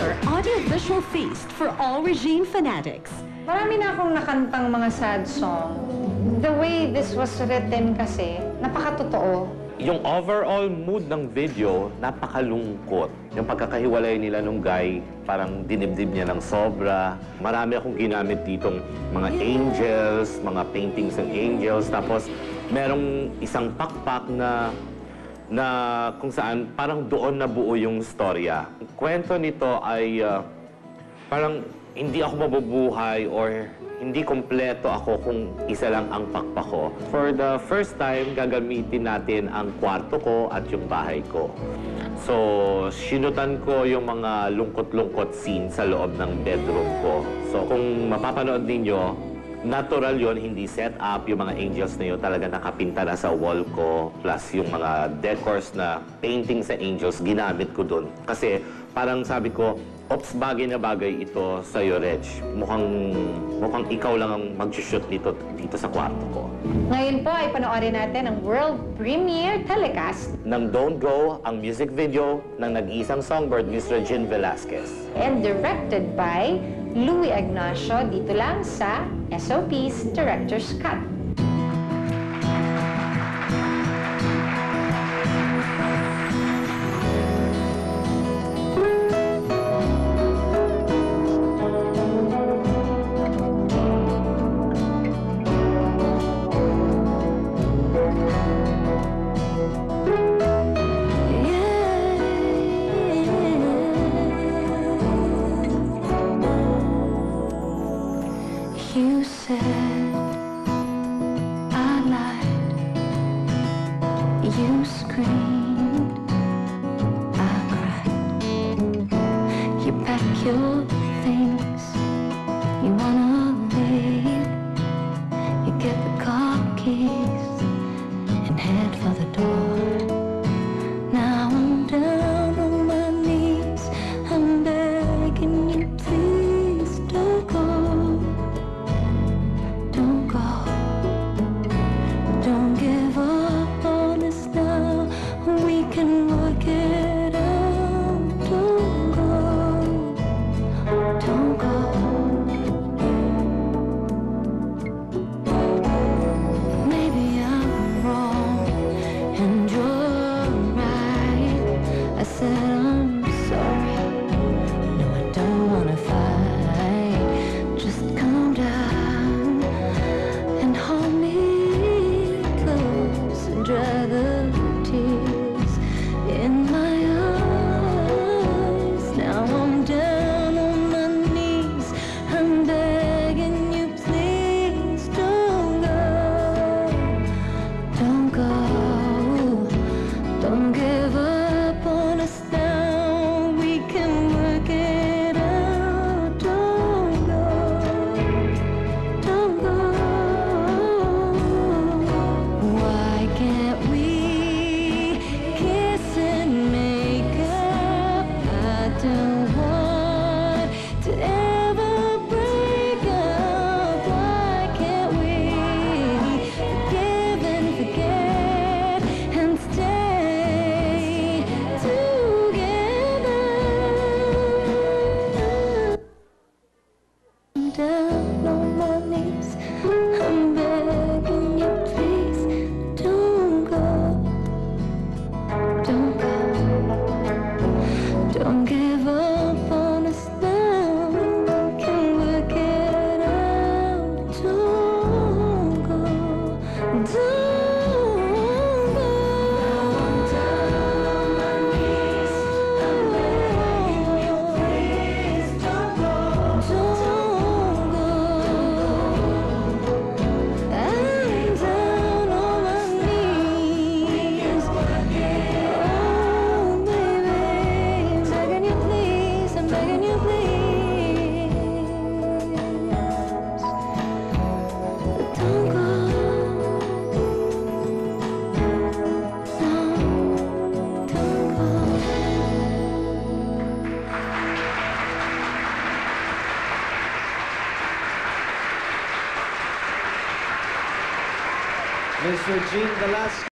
another audiovisual feast for all Regine fanatics. Marami na akong nakantang mga sad song. The way this was written kasi, napakatotoo. Yung overall mood ng video, napakalungkot. Yung pagkakahiwalay nila nung guy, parang dinibdib niya ng sobra. Marami akong ginamit ditong mga angels, mga paintings ng angels. Tapos merong isang pakpak na kung saan parang doon nabuo yung storya. Ang kwento nito ay parang hindi ako mabubuhay or hindi kompleto ako kung isa lang ang pakpak ko. For the first time, gagamitin natin ang kwarto ko at yung bahay ko. So, sinutan ko yung mga lungkot-lungkot scene sa loob ng bedroom ko. So, kung mapapanood ninyo, natural yon, hindi set up. Yung mga angels na yun talaga nakapinta na sa wall ko. Plus yung mga decors na painting sa angels, ginamit ko dun. Kasi parang sabi ko, ops, bagay na bagay ito sa'yo, Reg. Mukhang ikaw lang ang mag-shoot dito sa kwarto ko. Ngayon po ay panoorin natin ang world premiere telecast Nang Don't Go, ang music video ng nag-iisang songbird, Miss Regine Velasquez. and directed by Louie Ignacio dito lang sa SOP's Director's Cut. You said I lied. You screamed, I cried. You pack your things, you wanna leave. You get the car keys and head for the door. Now I'm down on my knees, I'm begging you, please don't go. Don't go. Don't give up on us now. We can work it out. Don't go. Don't go. Maybe I'm wrong and you're right. I said I'm sorry. No, I don't wanna fight. Just calm down and hold me close and dry the tears in my eyes. Now I'm down on my knees, I'm begging you, please don't go. Don't go. Don't give up on us now. We can work it out. Don't go. Don't go. Why can't we kiss and make up? I don't want to ever break up. Why can't we forgive and forget and stay together? I'm down on my knees, I'm begging you, please don't go. Don't go. Don't give up on us now. We can work it out. Don't go. Don't go. I'm down on my knees, I'm begging you, please don't go. Don't go. I'm down on my knees. Oh, baby, I'm begging you, please. I'm begging you, please. Don't go. No, don't go. Miss Regine Velasquez.